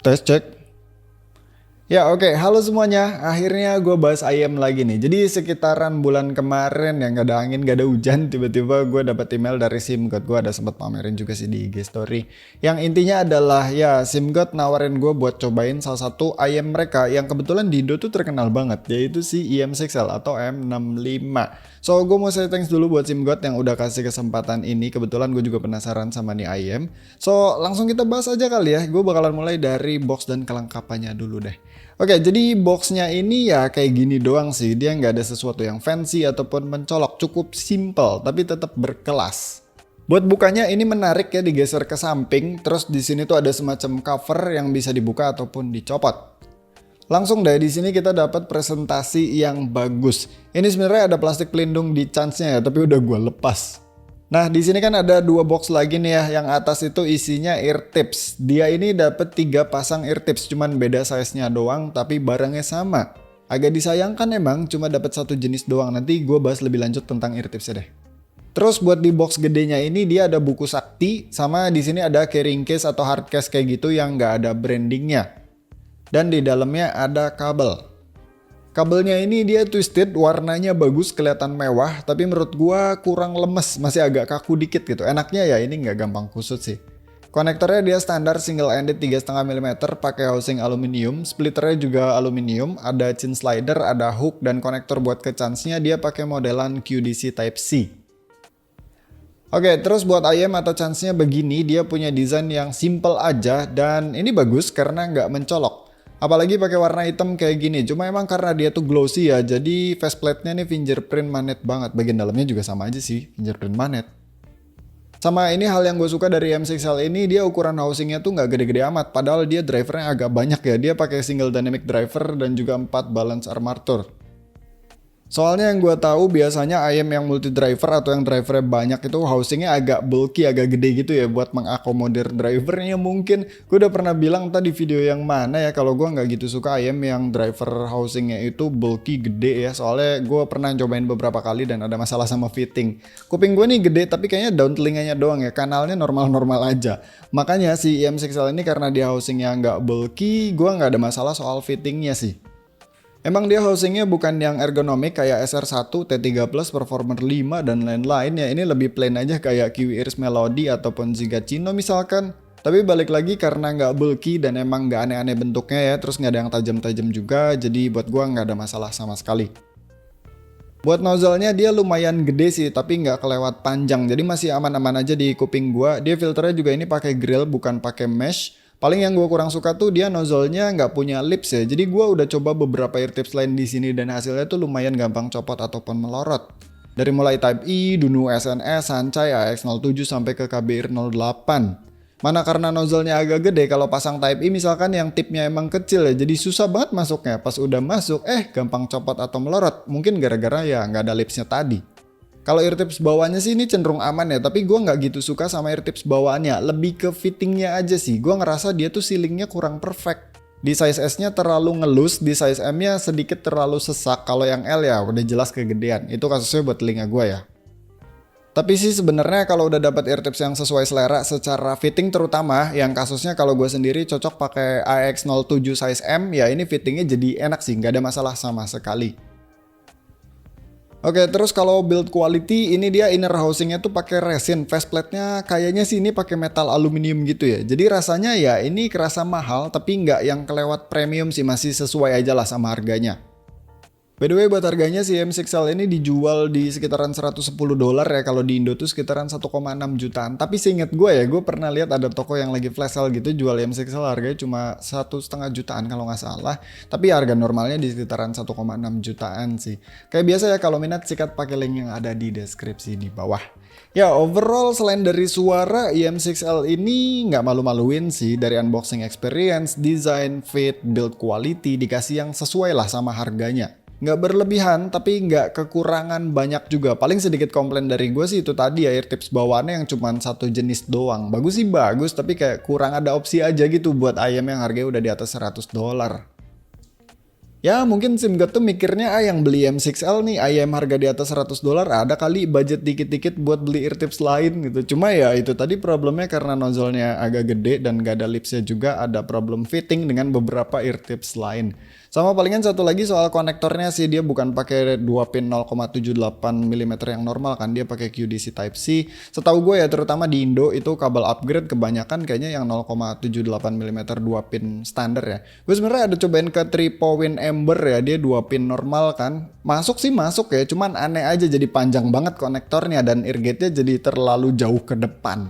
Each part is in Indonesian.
Tes cek. Ya oke, halo semuanya. Akhirnya gue bahas ayam lagi nih. Jadi sekitaran bulan kemarin yang gak ada angin, gak ada hujan, tiba-tiba gue dapat email dari SimGod. Gue ada sempat pamerin juga sih di IG story. Yang intinya adalah ya SimGod nawarin gue buat cobain salah satu ayam mereka yang kebetulan di Indo tuh terkenal banget, yaitu si IM6L atau M65. So gue mau say thanks dulu buat SimGod yang udah kasih kesempatan ini. Kebetulan gue juga penasaran sama nih ayam. So langsung kita bahas aja kali ya. Gue bakalan mulai dari box dan kelengkapannya dulu deh. Oke, jadi boxnya ini ya kayak gini doang sih. Dia nggak ada sesuatu yang fancy ataupun mencolok. Cukup simple, tapi tetap berkelas. Buat bukanya ini menarik ya, digeser ke samping. Terus di sini tuh ada semacam cover yang bisa dibuka ataupun dicopot. Langsung deh di sini kita dapat presentasi yang bagus. Ini sebenarnya ada plastik pelindung di chance-nya ya, tapi udah gue lepas. Nah di sini kan ada dua box lagi nih ya, yang atas itu isinya ear tips. Dia ini dapat 3 pasang ear tips, cuman beda size-nya doang, tapi barangnya sama. Agak disayangkan emang, cuma dapat satu jenis doang. Nanti gue bahas lebih lanjut tentang ear tipsnya deh. Terus buat di box gedenya ini dia ada buku sakti, sama di sini ada carrying case atau hard case kayak gitu yang nggak ada brandingnya. Dan di dalamnya ada kabel. Kabelnya ini dia twisted, warnanya bagus, kelihatan mewah, tapi menurut gua kurang lemes, masih agak kaku dikit gitu. Enaknya ya ini nggak gampang kusut sih. Konektornya dia standar single ended 3,5 mm pakai housing aluminium, splitternya juga aluminium, ada chin slider, ada hook, dan konektor buat ke chance-nya dia pakai modelan QDC Type C. Oke, terus buat ayam atau chance-nya begini, dia punya desain yang simple aja, dan ini bagus karena nggak mencolok. Apalagi pakai warna hitam kayak gini, cuma emang karena dia tuh glossy ya, jadi faceplate-nya nih fingerprint magnet banget. Bagian dalamnya juga sama aja sih, fingerprint magnet. Sama ini hal yang gue suka dari M6L ini, dia ukuran housingnya tuh nggak gede-gede amat, padahal dia drivernya agak banyak ya. Dia pakai single dynamic driver dan juga 4 balance armature. Soalnya yang gue tahu biasanya ayam yang multi driver atau yang drivernya banyak itu housingnya agak bulky, agak gede gitu ya buat mengakomodir drivernya mungkin. Gue udah pernah bilang tadi video yang mana ya kalau gue nggak gitu suka ayam yang driver housingnya itu bulky gede ya. Soalnya gue pernah cobain beberapa kali dan ada masalah sama fitting. Kuping gue nih gede tapi kayaknya daun telinganya doang ya, kanalnya normal-normal aja. Makanya si IM6L ini karena dia housingnya nggak bulky, gue nggak ada masalah soal fittingnya sih. Emang dia housingnya bukan yang ergonomik kayak SR1, T3 Plus, Performer 5, dan lain-lain ya. Ini lebih plain aja kayak Kiwi Ears Melody ataupun Zigachino misalkan. Tapi balik lagi karena nggak bulky dan emang nggak aneh-aneh bentuknya ya. Terus nggak ada yang tajam-tajam juga, jadi buat gua nggak ada masalah sama sekali. Buat nozzle-nya dia lumayan gede sih, tapi nggak kelewat panjang. Jadi masih aman-aman aja di kuping gua. Dia filternya juga ini pakai grill, bukan pakai mesh. Paling yang gue kurang suka tuh dia nozzle-nya nggak punya lips ya. Jadi gue udah coba beberapa ear tips lain di sini dan hasilnya tuh lumayan gampang copot ataupun melorot. Dari mulai Type E, Dunu SNS, Sancai, AX07 sampai ke KBR08. Mana karena nozzle-nya agak gede, kalau pasang Type E misalkan yang tipnya emang kecil ya, jadi susah banget masuknya. Pas udah masuk, gampang copot atau melorot. Mungkin gara-gara ya nggak ada lipsnya tadi. Kalau ear tips bawaannya sih ini cenderung aman ya, tapi gue nggak gitu suka sama ear tips bawaannya. Lebih ke fittingnya aja sih, gue ngerasa dia tuh sealingnya kurang perfect. Di size S-nya terlalu ngelus, di size M-nya sedikit terlalu sesak. Kalau yang L ya udah jelas kegedean, itu kasusnya buat telinga gue ya. Tapi sih sebenarnya kalau udah dapat ear tips yang sesuai selera secara fitting terutama, yang kasusnya kalau gue sendiri cocok pakai AX07 size M, ya ini fittingnya jadi enak sih, nggak ada masalah sama sekali. Oke, terus kalau build quality ini dia inner housingnya tuh pakai resin, faceplate-nya kayaknya sih ini pakai metal aluminium gitu ya. Jadi rasanya ya ini kerasa mahal tapi nggak yang kelewat premium sih, masih sesuai aja lah sama harganya. By the way buat harganya si M6L ini dijual di sekitaran $110 ya, kalau di Indo tuh sekitaran 1,6 jutaan. Tapi seinget gue ya, gue pernah lihat ada toko yang lagi flash sale gitu jual M6L harganya cuma 1,5 jutaan kalau nggak salah. Tapi harga normalnya di sekitaran 1,6 jutaan sih. Kayak biasa ya, kalau minat sikat pakai link yang ada di deskripsi di bawah. Ya overall selain dari suara, IM6L ini nggak malu-maluin sih. Dari unboxing experience, design, fit, build quality dikasih yang sesuai lah sama harganya. Nggak berlebihan tapi nggak kekurangan banyak juga. Paling sedikit komplain dari gue sih itu tadi ya, ear tips bawaannya yang cuma satu jenis doang. Bagus sih bagus, tapi kayak kurang ada opsi aja gitu buat ayam yang harganya udah di atas $100. Ya mungkin SIM God tuh mikirnya yang beli M6L nih IM harga di atas $100 ada kali budget dikit-dikit buat beli ear tips lain gitu. Cuma ya itu tadi problemnya karena nozzle-nya agak gede dan gak ada lipsnya juga, ada problem fitting dengan beberapa ear tips lain. Sama palingan satu lagi soal konektornya sih, dia bukan pakai 2 pin 0,78 mm yang normal kan, dia pakai QDC Type C. Setahu gue ya terutama di Indo itu kabel upgrade kebanyakan kayaknya yang 0,78 mm 2 pin standar ya. Gue sebenarnya ada cobain ke Tripowin Ember ya, dia 2 pin normal kan. Masuk sih masuk ya, cuman aneh aja jadi panjang banget konektornya dan ear gate-nya jadi terlalu jauh ke depan.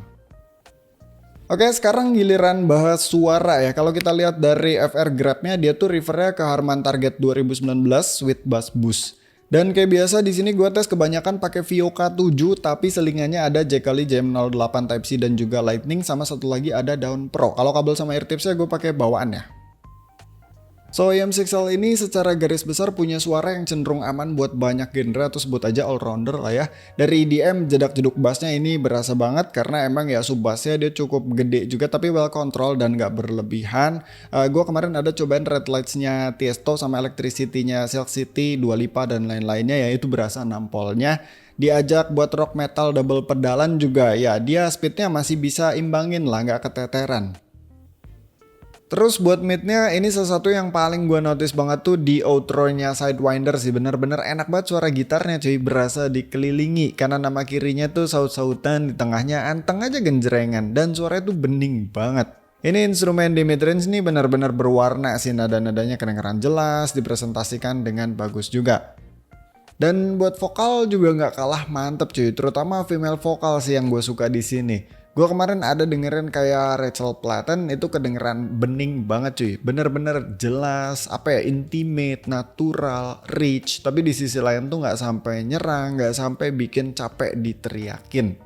Oke, sekarang giliran bahas suara ya. Kalau kita lihat dari FR Grab-nya, dia tuh refernya ke Harman Target 2019 with bass boost. Dan kayak biasa di sini gue tes kebanyakan pakai Vio K7, tapi selingannya ada Jack Lee JM08 Type C dan juga Lightning, sama satu lagi ada Daun Pro. Kalau kabel sama ear tipsnya gue pakai bawaan ya. So IM6L ini secara garis besar punya suara yang cenderung aman buat banyak genre atau sebut aja all-rounder lah ya. Dari EDM jedak-jeduk bassnya ini berasa banget karena emang ya sub bassnya dia cukup gede juga tapi well control dan gak berlebihan. Gue kemarin ada cobain red lights-nya Tiesto sama electricity-nya Silk City, Dua Lipa dan lain-lainnya ya, itu berasa nampolnya. Diajak buat rock metal double pedalan juga ya, dia speednya masih bisa imbangin lah, gak keteteran. Terus buat midnya ini salah satu yang paling gue notice banget tuh di outro-nya Sidewinder sih, bener-bener enak banget suara gitarnya cuy, berasa dikelilingi kanan sama kirinya tuh saut-sautan, di tengahnya anteng aja genjrengan dan suaranya tuh bening banget. Ini instrumen di midrange nih benar-benar berwarna sih, nada-nadanya kedengeran jelas, dipresentasikan dengan bagus juga. Dan buat vokal juga nggak kalah mantep cuy, terutama female vokal sih yang gue suka di sini. Gue kemarin ada dengerin kayak Rachel Platten, itu kedengeran bening banget cuy. Bener-bener jelas, apa ya, intimate, natural, rich. Tapi di sisi lain tuh gak sampai nyerang, gak sampai bikin capek diteriakin.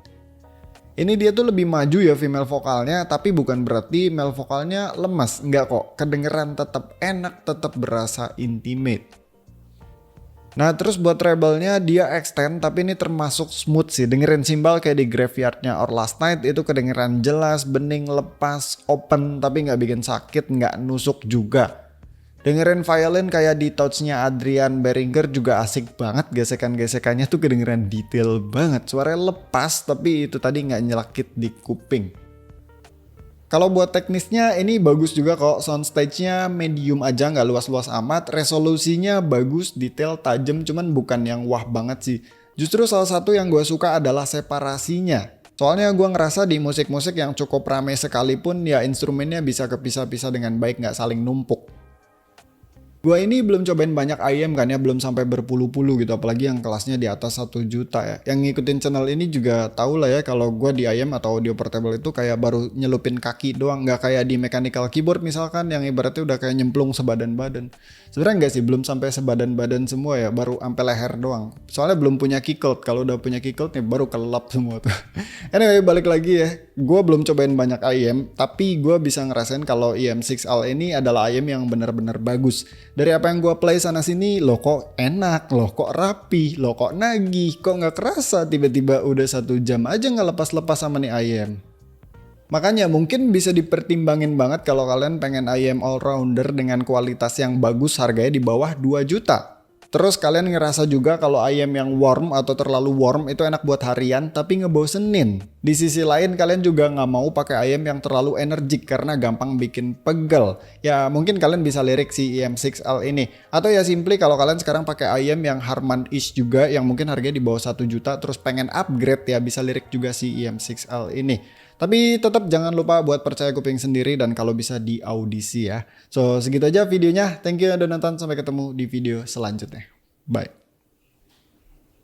Ini dia tuh lebih maju ya female vokalnya, tapi bukan berarti male vokalnya lemas. Enggak kok, kedengeran tetap enak, tetap berasa intimate. Nah terus buat treble-nya dia extend tapi ini termasuk smooth sih. Dengerin simbal kayak di Graveyard-nya Or Last Night itu kedengeran jelas, bening, lepas, open tapi nggak bikin sakit, nggak nusuk juga. Dengerin violin kayak di Touch-nya Adrian Beringer juga asik banget, gesekan-gesekannya tuh kedengeran detail banget. Suaranya lepas tapi itu tadi nggak nyelakit di kuping. Kalau buat teknisnya ini bagus juga kok, soundstage-nya medium aja nggak luas-luas amat, resolusinya bagus, detail, tajam, cuman bukan yang wah banget sih. Justru salah satu yang gue suka adalah separasinya. Soalnya gue ngerasa di musik-musik yang cukup rame sekalipun ya instrumennya bisa kepisah-pisah dengan baik, nggak saling numpuk. Gua ini belum cobain banyak IM kan ya, belum sampai berpuluh-puluh gitu, apalagi yang kelasnya di atas 1 juta ya. Yang ngikutin channel ini juga tahu lah ya kalau gua di IM atau audio portable itu kayak baru nyelupin kaki doang, nggak kayak di mechanical keyboard misalkan yang ibaratnya udah kayak nyemplung sebadan-badan. Sebenarnya enggak sih, belum sampai sebadan-badan semua ya, baru sampai leher doang. Soalnya belum punya keycode, kalau udah punya keycode nih baru kelap semua tuh. Anyway, balik lagi ya, gua belum cobain banyak IM, tapi gua bisa ngerasain kalau IM6L ini adalah IM yang benar-benar bagus. Dari apa yang gue play sana sini, loh kok enak, loh kok rapi, loh kok nagih, kok nggak kerasa tiba-tiba udah 1 jam aja nggak lepas-lepas sama nih IM. Makanya mungkin bisa dipertimbangin banget kalau kalian pengen IM all-rounder dengan kualitas yang bagus, harganya di bawah 2 juta. Terus kalian ngerasa juga kalau IM yang warm atau terlalu warm itu enak buat harian tapi ngebosenin. Di sisi lain kalian juga nggak mau pakai IM yang terlalu energik karena gampang bikin pegel. Ya mungkin kalian bisa lirik si IM6L ini. Atau ya simply kalau kalian sekarang pakai IM yang Harman-ish juga yang mungkin harganya di bawah 1 juta terus pengen upgrade ya bisa lirik juga si IM6L ini. Tapi tetap jangan lupa buat percaya kuping sendiri dan kalau bisa di audisi ya. So segitu aja videonya. Thank you udah nonton. Sampai ketemu di video selanjutnya. Bye.